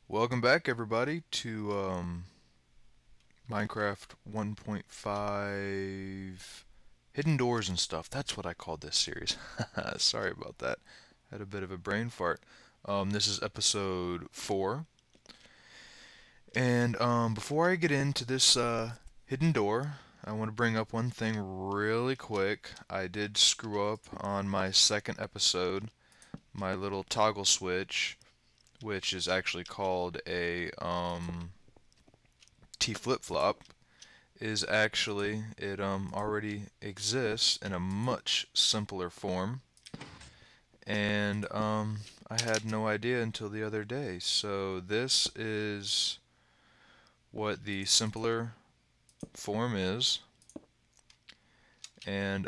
Welcome back, everybody, to Minecraft 1.5 Hidden Doors and stuff. That's what I called this series. Sorry about that. Had a bit of a brain fart. This is episode 4. And before I get into this hidden door, I want to bring up one thing really quick. I did screw up on my second episode. My little toggle switch, which is actually called a T flip-flop, is actually it already exists in a much simpler form, and I had no idea until the other day. So this is what the simpler form is, and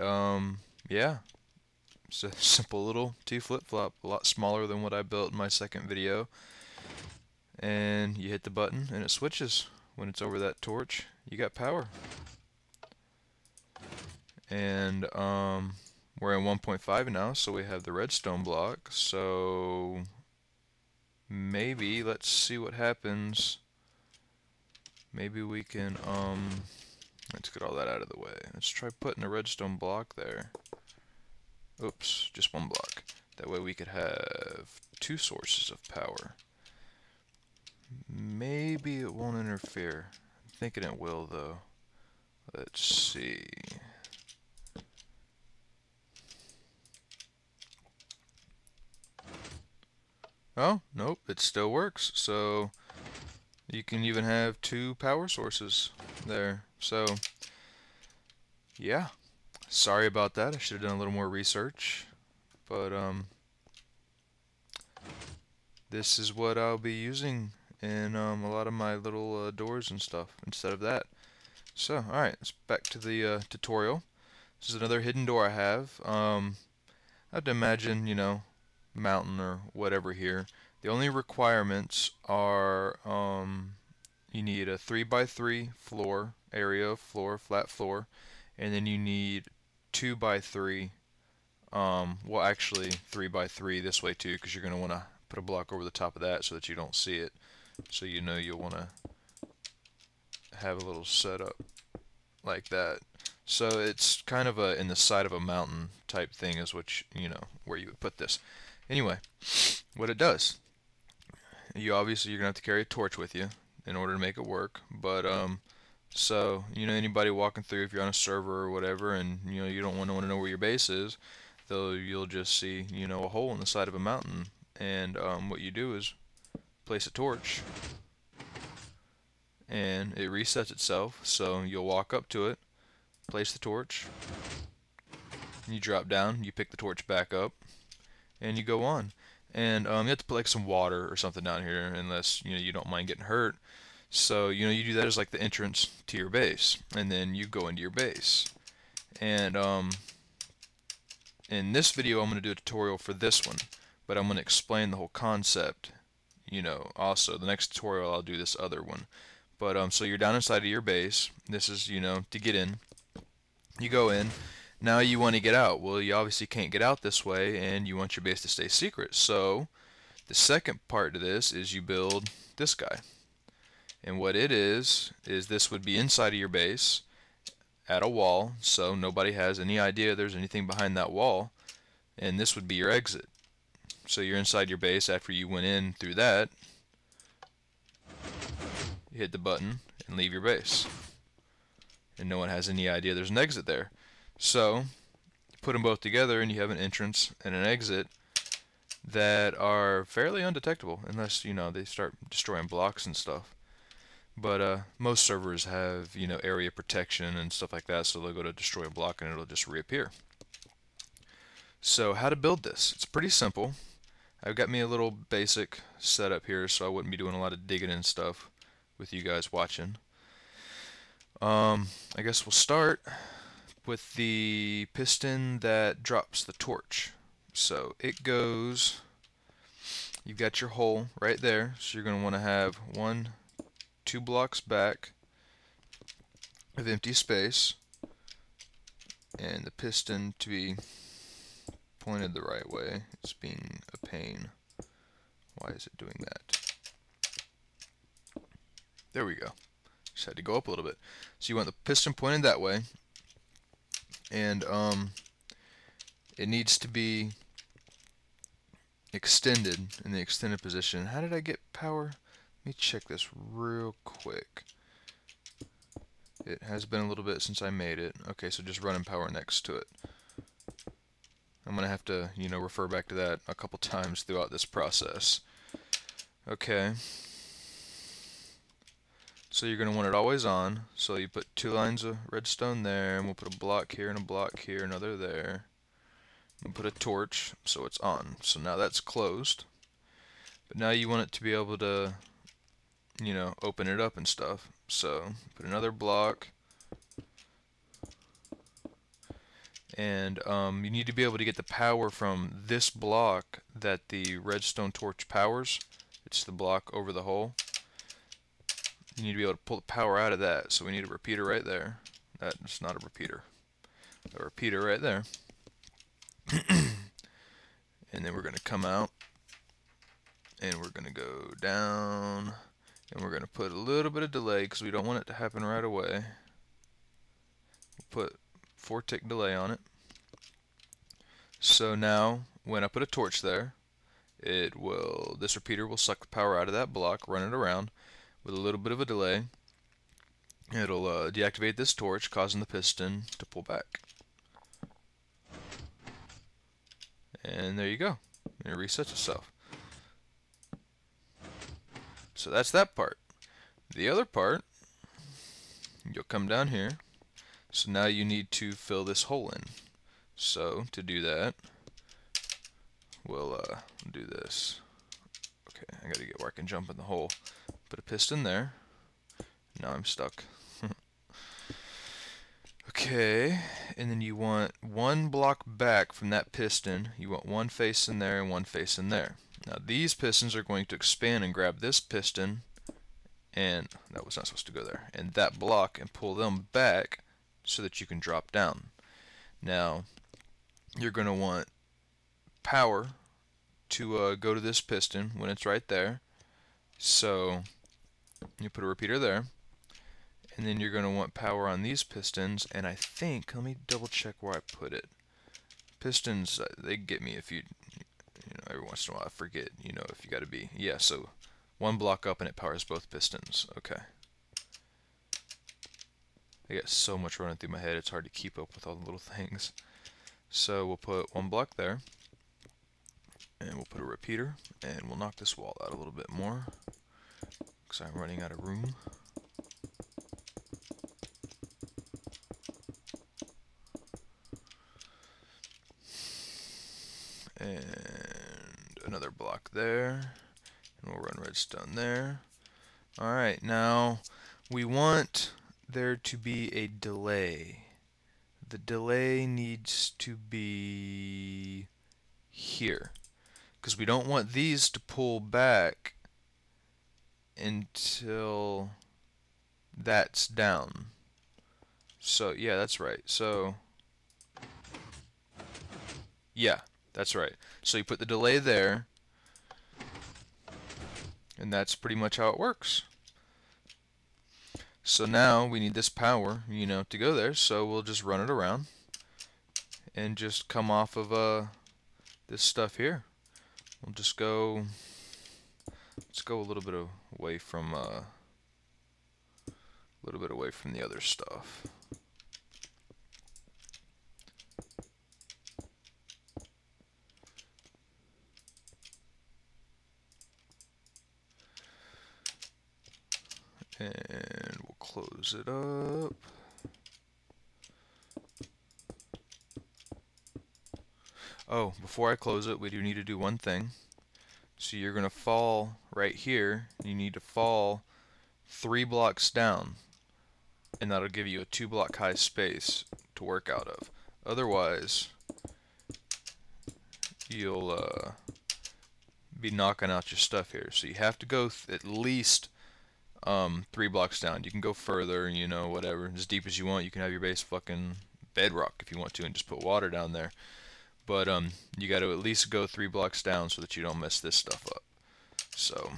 yeah, it's a simple little T flip-flop, a lot smaller than what I built in my second video. And you hit the button and it switches. When it's over that torch, you got power. And we're in 1.5 now, so we have the redstone block. So maybe let's see what happens. Maybe we can let's get all that out of the way. Let's try putting a redstone block there. Oops, just one block. That way we could have two sources of power. Maybe it won't interfere. I'm thinking it will, though. Let's see. Oh, nope, it still works. So you can even have two power sources there. So yeah, sorry about that. I should have done a little more research. But this is what I'll be using in a lot of my little doors and stuff instead of that. So, alright, let's back to the tutorial. This is another hidden door I have. I have to imagine, mountain or whatever here. The only requirements are you need a 3x3 floor, area of floor, flat floor, and then you need 2x3, well actually 3x3 this way too, because you're going to want to put a block over the top of that so that you don't see it. So you'll want to have a little setup like that. So it's kind of a in the side of a mountain type thing is what where you would put this. Anyway, what it does, you're gonna have to carry a torch with you in order to make it work. But so anybody walking through, if you're on a server or whatever, and you don't want to know where your base is, though you'll just see a hole in the side of a mountain, and what you do is place a torch, and it resets itself. So you'll walk up to it, place the torch, you drop down, you pick the torch back up, and you go on. And you have to put like some water or something down here, unless you don't mind getting hurt. So you do that as like the entrance to your base, and then you go into your base. And in this video, I'm going to do a tutorial for this one, but I'm going to explain the whole concept. Also the next tutorial I'll do this other one. But so you're down inside of your base. This is to get in. You go in. Now you want to get out. Well, you obviously can't get out this way, and you want your base to stay secret. So the second part to this is you build this guy. And what it is this would be inside of your base at a wall, so nobody has any idea there's anything behind that wall, and this would be your exit. So you're inside your base. After you went in through that, you hit the button and leave your base, and no one has any idea there's an exit there. So put them both together and you have an entrance and an exit that are fairly undetectable unless they start destroying blocks and stuff. But most servers have area protection and stuff like that, so they'll go to destroy a block and it'll just reappear. So how to build this? It's pretty simple. I've got me a little basic setup here, so I wouldn't be doing a lot of digging and stuff with you guys watching. I guess we'll start with the piston that drops the torch. So it goes, you've got your hole right there, so you're going to want to have 2 blocks back of empty space, and the piston to be pointed the right way. It's being a pain. Why is it doing that? There we go. Just had to go up a little bit. So you want the piston pointed that way, and it needs to be extended in the extended position. How did I get power? Let me check this real quick. It has been a little bit since I made it. Okay, so just running power next to it. I'm gonna have to, refer back to that a couple times throughout this process. Okay. So you're gonna want it always on. So you put 2 lines of redstone there, and we'll put a block here and a block here, another there. We'll put a torch so it's on. So now that's closed. But now you want it to be able to, open it up and stuff. So put another block. And you need to be able to get the power from this block that the redstone torch powers. It's the block over the hole. You need to be able to pull the power out of that. So we need a repeater right there. That's not a repeater. A repeater right there. And then we're going to come out. And we're going to go down. And we're going to put a little bit of delay because we don't want it to happen right away. We'll put 4-tick delay on it. So now, when I put a torch there, this repeater will suck the power out of that block, run it around with a little bit of a delay. It'll deactivate this torch, causing the piston to pull back. And there you go. And it resets itself. So that's that part. The other part, you'll come down here. So now you need to fill this hole in. So to do that, we'll do this. Okay, I gotta get where I can jump in the hole. Put a piston there. Now I'm stuck. Okay, and then you want 1 block back from that piston. You want 1 face in there and 1 face in there. Now these pistons are going to expand and grab this piston, and that was not supposed to go there, and that block, and pull them back so that you can drop down. Now you're going to want power to go to this piston when it's right there. So you put a repeater there, and then you're going to want power on these pistons, and I think, let me double check where I put it. Pistons, they get me if you every once in a while I forget, if you got to be, yeah, so 1 block up and it powers both pistons. Okay. I got so much running through my head, it's hard to keep up with all the little things. So we'll put 1 block there, and we'll put a repeater, and we'll knock this wall out a little bit more, because I'm running out of room. And another block there, and we'll run redstone there. Alright, now we want there to be a delay. The delay needs to be here, because we don't want these to pull back until that's down. So yeah, that's right. So yeah, that's right. So you put the delay there, and that's pretty much how it works. So now we need this power, to go there, so we'll just run it around and just come off of this stuff here. We'll just go, let's go a little bit away from the other stuff. And we'll close it up. Oh, before I close it, we do need to do one thing. So you're going to fall right here. You need to fall 3 blocks down, and that'll give you a 2-block high space to work out of. Otherwise, you'll be knocking out your stuff here. So you have to go at least 3 blocks down. You can go further, whatever, as deep as you want. You can have your base fucking bedrock if you want to, and just put water down there. But you got to at least go 3 blocks down so that you don't mess this stuff up. So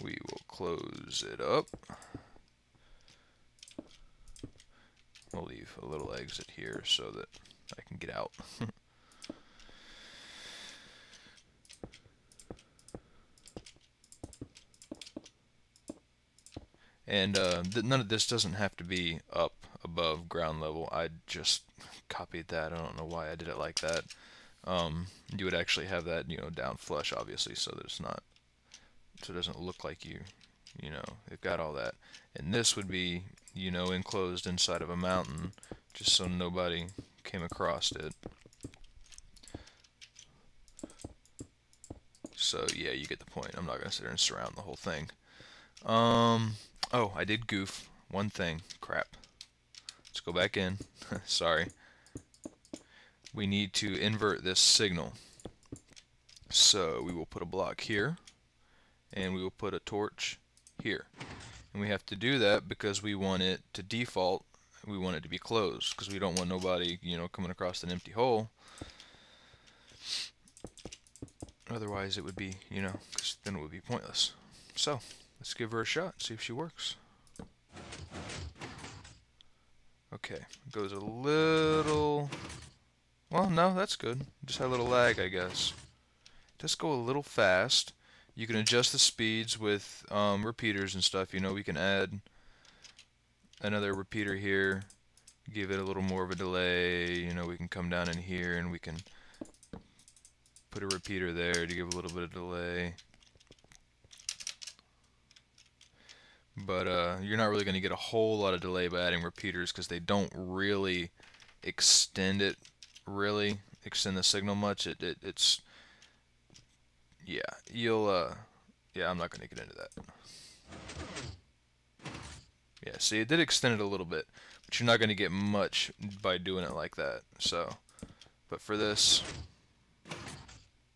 We will close it up. We'll leave a little exit here so that I can get out. And none of this doesn't have to be up above ground level. I just copied that. I don't know why I did it like that. You would actually have that, down flush, obviously, so that it's not, so it doesn't look like it got all that. And this would be, enclosed inside of a mountain, just so nobody came across it. So yeah, you get the point. I'm not gonna sit there and surround the whole thing. Oh, I did goof one thing. Crap. Let's go back in. Sorry. We need to invert this signal. So we will put a block here, and we will put a torch here. And we have to do that because we want it to default. We want it to be closed because we don't want nobody, coming across an empty hole. Otherwise, it would be, because then it would be pointless. So let's give her a shot, see if she works. Okay, it goes a little... Well, no, that's good. Just had a little lag, I guess. Just go a little fast. You can adjust the speeds with repeaters and stuff. We can add another repeater here, give it a little more of a delay. We can come down in here and we can put a repeater there to give a little bit of delay. But you're not really going to get a whole lot of delay by adding repeaters because they don't really extend the signal much. It's yeah, yeah, I'm not going to get into that. Yeah, see, it did extend it a little bit, but you're not going to get much by doing it like that. So, but for this,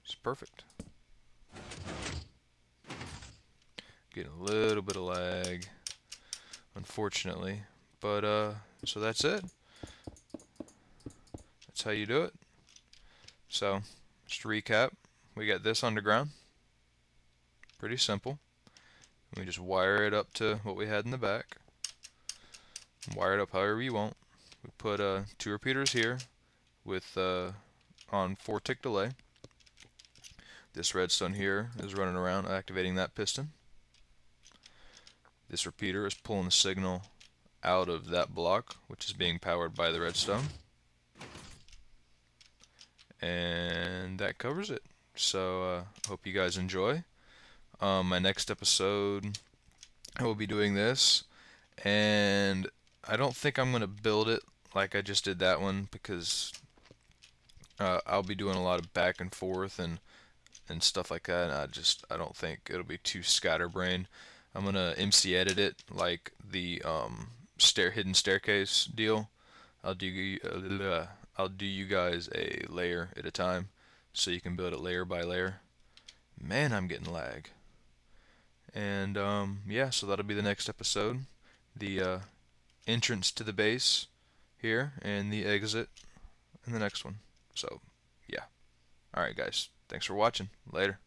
it's perfect. Getting a little bit of lag, unfortunately, but so that's it. That's how you do it. So just to recap, we got this underground, pretty simple. We just wire it up to what we had in the back, wire it up however you want. We put 2 repeaters here with on 4 tick delay. This redstone here is running around activating that piston. This repeater is pulling the signal out of that block, which is being powered by the redstone. And that covers it. So hope you guys enjoy. My next episode, I will be doing this, and I don't think I'm going to build it like I just did that one because I'll be doing a lot of back and forth and stuff like that, and I don't think it'll be too scatterbrained. I'm gonna MC edit it like the hidden staircase deal. I'll do you guys a layer at a time, so you can build it layer by layer. Man, I'm getting lag. And yeah, so that'll be the next episode. The entrance to the base here, and the exit in the next one. So yeah. Alright guys, thanks for watching. Later.